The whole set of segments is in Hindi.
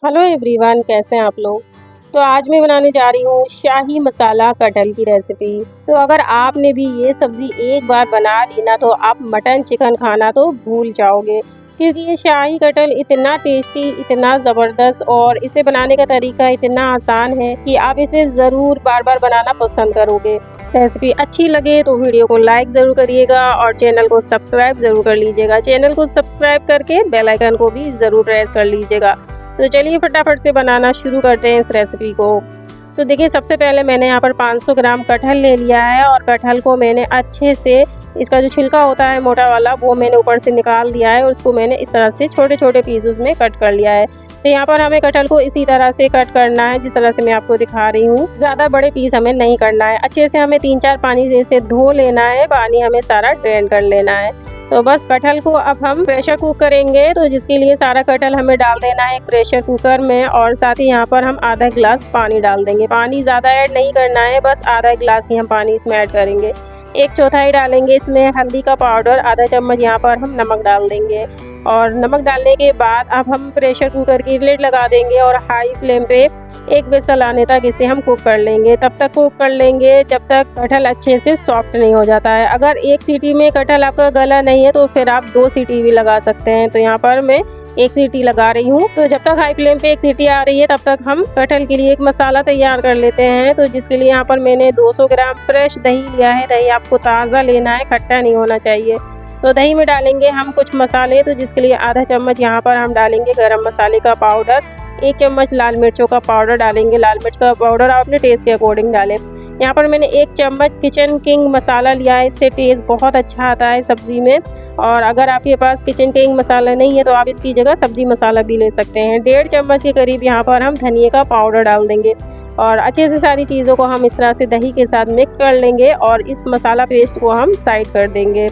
हेलो एवरीवन, कैसे हैं आप लोग। तो आज मैं बनाने जा रही हूँ शाही मसाला कटहल की रेसिपी। तो अगर आपने भी ये सब्ज़ी एक बार बना ली ना तो आप मटन चिकन खाना तो भूल जाओगे, क्योंकि ये शाही कटहल इतना टेस्टी, इतना ज़बरदस्त और इसे बनाने का तरीका इतना आसान है कि आप इसे ज़रूर बार बार बनाना पसंद करोगे। रेसिपी अच्छी लगे तो वीडियो को लाइक ज़रूर करिएगा और चैनल को सब्सक्राइब ज़रूर कर लीजिएगा। चैनल को सब्सक्राइब करके बेल आइकन को भी ज़रूर प्रेस कर लीजिएगा। तो चलिए फटाफट से बनाना शुरू करते हैं इस रेसिपी को। तो देखिए, सबसे पहले मैंने यहाँ पर 500 ग्राम कटहल ले लिया है और कटहल को मैंने अच्छे से, इसका जो छिलका होता है मोटा वाला, वो मैंने ऊपर से निकाल दिया है और उसको मैंने इस तरह से छोटे छोटे पीसेस में कट कर लिया है। तो यहाँ पर हमें कटहल को इसी तरह से कट करना है जिस तरह से मैं आपको दिखा रही हूँ। ज़्यादा बड़े पीस हमें नहीं करना है। अच्छे से हमें 3-4 पानी से इसे धो लेना है, पानी हमें सारा ड्रेन कर लेना है। तो बस कटहल को अब हम प्रेशर कुक करेंगे, तो जिसके लिए सारा कटहल हमें डाल देना है एक प्रेशर कुकर में और साथ ही यहाँ पर हम आधा गिलास पानी डाल देंगे। पानी ज़्यादा ऐड नहीं करना है, बस आधा गिलास ही हम पानी इसमें ऐड करेंगे। 1/4 डालेंगे इसमें हल्दी का पाउडर, आधा चम्मच यहाँ पर हम नमक डाल देंगे और नमक डालने के बाद अब हम प्रेशर कुकर की लिड लगा देंगे और हाई फ्लेम पे एक विसल आने तक इसे हम कुक कर लेंगे। तब तक कुक कर लेंगे जब तक कटहल अच्छे से सॉफ्ट नहीं हो जाता है। अगर एक सीटी में कटहल आपका गला नहीं है तो फिर आप 2 सीटी भी लगा सकते हैं। तो यहाँ पर मैं 1 सीटी लगा रही हूँ। तो जब तक हाई फ्लेम पे 1 सीटी आ रही है तब तक हम कटहल के लिए एक मसाला तैयार कर लेते हैं। तो जिसके लिए यहाँ पर मैंने 200 ग्राम फ्रेश दही लिया है। दही आपको ताज़ा लेना है, खट्टा नहीं होना चाहिए। तो दही में डालेंगे हम कुछ मसाले, तो जिसके लिए आधा चम्मच यहाँ पर हम डालेंगे गरम मसाले का पाउडर, 1 चम्मच लाल मिर्चों का पाउडर डालेंगे। लाल मिर्च का पाउडर आप अपने टेस्ट के अकॉर्डिंग डालें। यहाँ पर मैंने 1 चम्मच किचन किंग मसाला लिया है, इससे टेस्ट बहुत अच्छा आता है सब्ज़ी में। और अगर आपके पास किचन किंग मसाला नहीं है तो आप इसकी जगह सब्ज़ी मसाला भी ले सकते हैं। 1.5 चम्मच के करीब यहाँ पर हम धनिया का पाउडर डाल देंगे और अच्छे से सारी चीज़ों को हम इस तरह से दही के साथ मिक्स कर लेंगे और इस मसाला पेस्ट को हम साइड कर देंगे।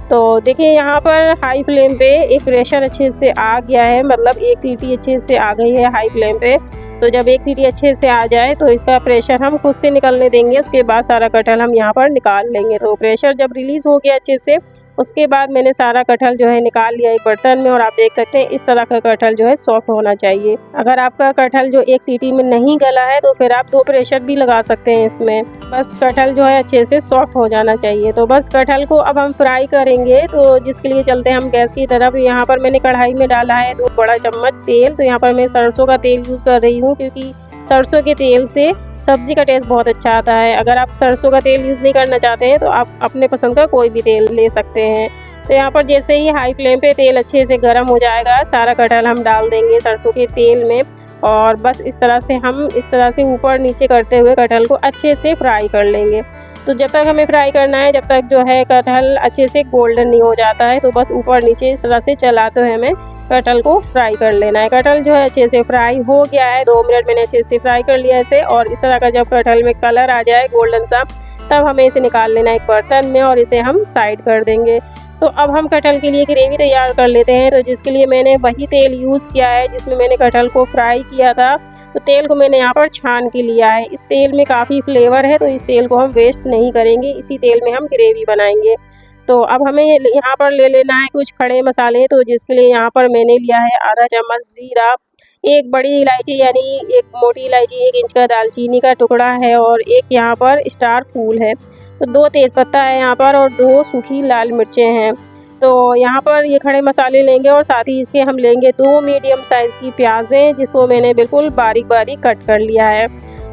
तो देखिए, यहाँ पर हाई फ्लेम पे एक प्रेशर अच्छे से आ गया है, मतलब 1 सीटी अच्छे से आ गई है हाई फ्लेम पे। तो जब 1 सीटी अच्छे से आ जाए तो इसका प्रेशर हम खुद से निकलने देंगे। उसके बाद सारा कटहल हम यहाँ पर निकाल लेंगे। तो प्रेशर जब रिलीज़ हो गया अच्छे से, उसके बाद मैंने सारा कटहल जो है निकाल लिया एक बर्तन में और आप देख सकते हैं इस तरह का कटहल जो है सॉफ्ट होना चाहिए। अगर आपका कटहल जो 1 सीटी में नहीं गला है तो फिर आप 2 प्रेशर भी लगा सकते हैं इसमें। बस कटहल जो है अच्छे से सॉफ्ट हो जाना चाहिए। तो बस कटहल को अब हम फ्राई करेंगे, तो जिसके लिए चलते हैं हम गैस की तरफ। यहाँ पर मैंने कढ़ाई में डाला है 2 बड़ा चम्मच तेल। तो यहाँ पर मैं सरसों का तेल यूज़ कर रही हूँ, क्योंकि सरसों के तेल से सब्ज़ी का टेस्ट बहुत अच्छा आता है। अगर आप सरसों का तेल यूज़ नहीं करना चाहते हैं तो आप अपने पसंद का कोई भी तेल ले सकते हैं। तो यहाँ पर जैसे ही हाई फ्लेम पे तेल अच्छे से गर्म हो जाएगा, सारा कटहल हम डाल देंगे सरसों के तेल में और बस इस तरह से ऊपर नीचे करते हुए कटहल को अच्छे से फ्राई कर लेंगे। तो जब तक हमें फ्राई करना है, जब तक जो है कटहल अच्छे से गोल्डन नहीं हो जाता है, तो बस ऊपर नीचे इस तरह से चलाते हुए हमें कटहल को फ्राई कर लेना है। कटहल जो है अच्छे से फ्राई हो गया है, 2 मिनट मैंने अच्छे से फ्राई कर लिया इसे और इस तरह का जब कटहल में कलर आ जाए गोल्डन सा, तब हमें इसे निकाल लेना है एक बर्तन में और इसे हम साइड कर देंगे। तो अब हम कटहल के लिए ग्रेवी तैयार कर लेते हैं। तो जिसके लिए मैंने वही तेल यूज़ किया है जिसमें मैंने कटहल को फ्राई किया था। तो तेल को मैंने यहाँ पर छान के लिया है। इस तेल में काफ़ी फ्लेवर है, तो इस तेल को हम वेस्ट नहीं करेंगे, इसी तेल में हम ग्रेवी बनाएंगे। तो अब हमें यहाँ पर ले लेना है कुछ खड़े मसाले। तो जिसके लिए यहाँ पर मैंने लिया है आधा चम्मच ज़ीरा, 1 बड़ी इलायची यानी 1 मोटी इलायची, 1 इंच का दालचीनी का टुकड़ा है और 1 यहाँ पर स्टार फूल है। तो 2 तेज़पत्ता है यहाँ पर और 2 सूखी लाल मिर्चें हैं। तो यहाँ पर ये खड़े मसाले लेंगे और साथ ही इसके हम लेंगे 2 मीडियम साइज़ की प्याज़ें, जिसको मैंने बिल्कुल बारीक बारीक कट कर लिया है।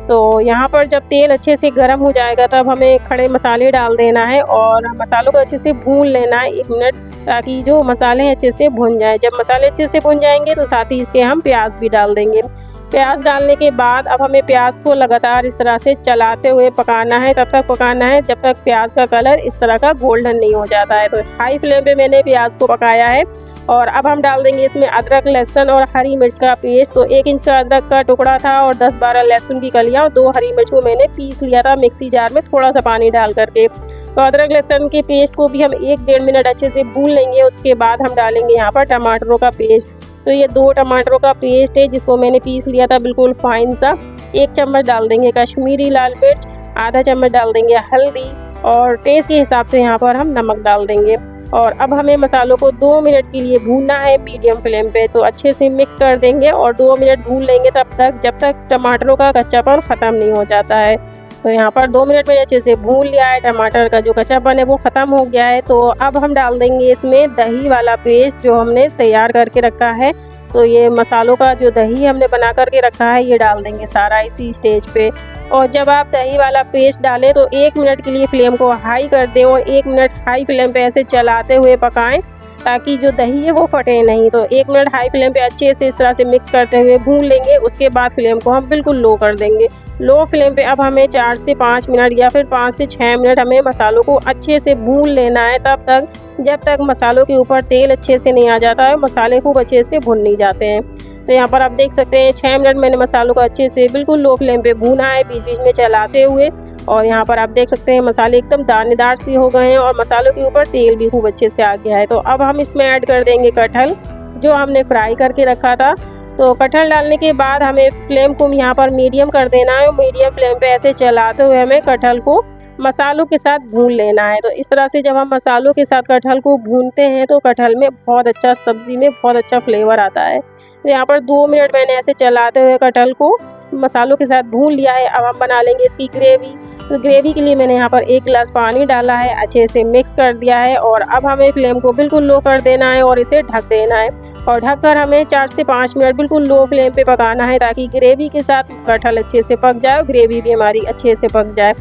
तो यहाँ पर जब तेल अच्छे से गर्म हो जाएगा तब हमें खड़े मसाले डाल देना है और मसालों को अच्छे से भून लेना है 1 मिनट, ताकि जो मसाले अच्छे से भुन जाएँ। जब मसाले अच्छे से भुन जाएंगे तो साथ ही इसके हम प्याज भी डाल देंगे। प्याज डालने के बाद अब हमें प्याज को लगातार इस तरह से चलाते हुए पकाना है। तब तक पकाना है जब तक प्याज का कलर इस तरह का गोल्डन नहीं हो जाता है। तो हाई फ्लेम पे मैंने प्याज को पकाया है और अब हम डाल देंगे इसमें अदरक, लहसुन और हरी मिर्च का पेस्ट। तो 1 इंच का अदरक का टुकड़ा था और 10-12 लहसुन की कलियाँ और 2 हरी मिर्च को मैंने पीस लिया था मिक्सी जार में थोड़ा सा पानी डाल करके। तो अदरक लहसुन के पेस्ट को भी हम 1-1.5 मिनट अच्छे से भून लेंगे। उसके बाद हम डालेंगे यहाँ पर टमाटरों का पेस्ट। तो ये 2 टमाटरों का पेस्ट है जिसको मैंने पीस लिया था बिल्कुल फाइन सा। 1 चम्मच डाल देंगे कश्मीरी लाल मिर्च, आधा चम्मच डाल देंगे हल्दी और टेस्ट के हिसाब से यहाँ पर हम नमक डाल देंगे और अब हमें मसालों को 2 मिनट के लिए भूनना है मीडियम फ्लेम पे। तो अच्छे से मिक्स कर देंगे और 2 मिनट भून लेंगे तब तक जब तक टमाटरों का कच्चापन ख़त्म नहीं हो जाता है। तो यहाँ पर 2 मिनट मैंने अच्छे से भून लिया है, टमाटर का जो कच्चापन है वो ख़त्म हो गया है। तो अब हम डाल देंगे इसमें दही वाला पेस्ट जो हमने तैयार करके रखा है। तो ये मसालों का जो दही हमने बना करके रखा है ये डाल देंगे सारा इसी स्टेज पे। और जब आप दही वाला पेस्ट डालें तो 1 मिनट के लिए फ्लेम को हाई कर दें और 1 मिनट हाई फ्लेम पे ऐसे चलाते हुए पकाएं ताकि जो दही है वो फटे नहीं। तो 1 मिनट हाई फ्लेम पे अच्छे से इस तरह से मिक्स करते हुए भून लेंगे। उसके बाद फ्लेम को हम बिल्कुल लो कर देंगे। लो फ्लेम पे अब हमें 4 से 5 मिनट या फिर 5 से 6 मिनट हमें मसालों को अच्छे से भून लेना है, तब तक जब तक मसालों के ऊपर तेल अच्छे से नहीं आ जाता है, मसाले खूब अच्छे से भुन नहीं जाते हैं। तो यहाँ पर आप देख सकते हैं 6 मिनट मैंने मसालों को अच्छे से बिल्कुल लो फ्लेम पे भूना है, बीच बीच में चलाते हुए। और यहाँ पर आप देख सकते हैं मसाले एकदम दानेदार से हो गए हैं और मसालों के ऊपर तेल भी खूब अच्छे से आ गया है। तो अब हम इसमें ऐड कर देंगे कटहल जो हमने फ्राई करके रखा था। तो कटहल डालने के बाद हमें फ्लेम को यहाँ पर मीडियम कर देना है और मीडियम फ्लेम पे ऐसे चलाते हुए हमें कटहल को मसालों के साथ भून लेना है। तो इस तरह से जब हम मसालों के साथ कटहल को भूनते हैं तो कटहल में बहुत अच्छा, सब्ज़ी में बहुत अच्छा फ्लेवर आता है। तो यहाँ पर 2 मिनट मैंने ऐसे चलाते हुए कटहल को मसालों के साथ भून लिया है। अब हम बना लेंगे इसकी ग्रेवी। तो ग्रेवी के लिए मैंने यहाँ पर 1 गिलास पानी डाला है, अच्छे से मिक्स कर दिया है और अब हमें फ्लेम को बिल्कुल लो कर देना है और इसे ढक देना है। और ढककर हमें 4 से 5 मिनट बिल्कुल लो फ्लेम पे पकाना है ताकि ग्रेवी के साथ कटहल अच्छे से पक जाए और ग्रेवी भी हमारी अच्छे से पक जाए।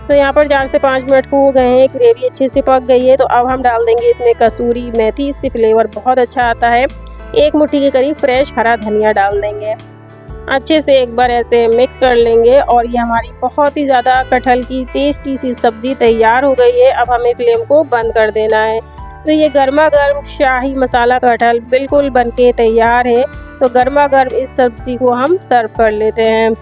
तो यहाँ पर 4 से 5 मिनट हो गए हैं, ग्रेवी अच्छे से पक गई है। तो अब हम डाल देंगे इसमें कसूरी मेथी, इससे फ्लेवर बहुत अच्छा आता है। 1 मुट्ठी के करीब फ्रेश हरा धनिया डाल देंगे। अच्छे से एक बार ऐसे मिक्स कर लेंगे और ये हमारी बहुत ही ज़्यादा कटहल की टेस्टी सी सब्ज़ी तैयार हो गई है। अब हमें फ्लेम को बंद कर देना है। तो ये गर्मा गर्म शाही मसाला कटहल बिल्कुल बनके तैयार है। तो गर्मा गर्म इस सब्ज़ी को हम सर्व कर लेते हैं।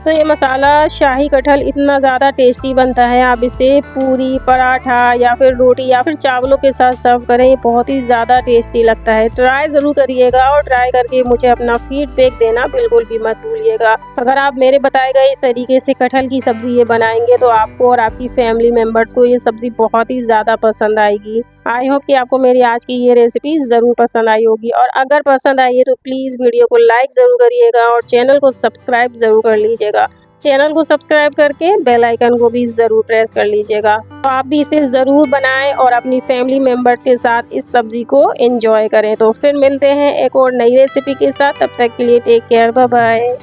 तो ये मसाला शाही कटहल इतना ज़्यादा टेस्टी बनता है, आप इसे पूरी, पराठा या फिर रोटी या फिर चावलों के साथ सर्व करें, ये बहुत ही ज़्यादा टेस्टी लगता है। ट्राई ज़रूर करिएगा और ट्राई करके मुझे अपना फीडबैक देना बिल्कुल भी मत भूलिएगा। अगर आप मेरे बताए गए इस तरीके से कटहल की सब्ज़ी ये बनाएंगे तो आपको और आपकी फैमिली मेम्बर्स को ये सब्ज़ी बहुत ही ज़्यादा पसंद आएगी। आई होप कि आपको मेरी आज की ये रेसिपी ज़रूर पसंद आई होगी और अगर पसंद आई है तो प्लीज़ वीडियो को लाइक ज़रूर करिएगा और चैनल को सब्सक्राइब ज़रूर कर लीजिएगा। चैनल को सब्सक्राइब करके बेल आइकन को भी ज़रूर प्रेस कर लीजिएगा। तो आप भी इसे ज़रूर बनाएं और अपनी फैमिली मेम्बर्स के साथ इस सब्ज़ी को एंजॉय करें। तो फिर मिलते हैं एक और नई रेसिपी के साथ, तब तक के लिए टेक केयर, बाय बाय।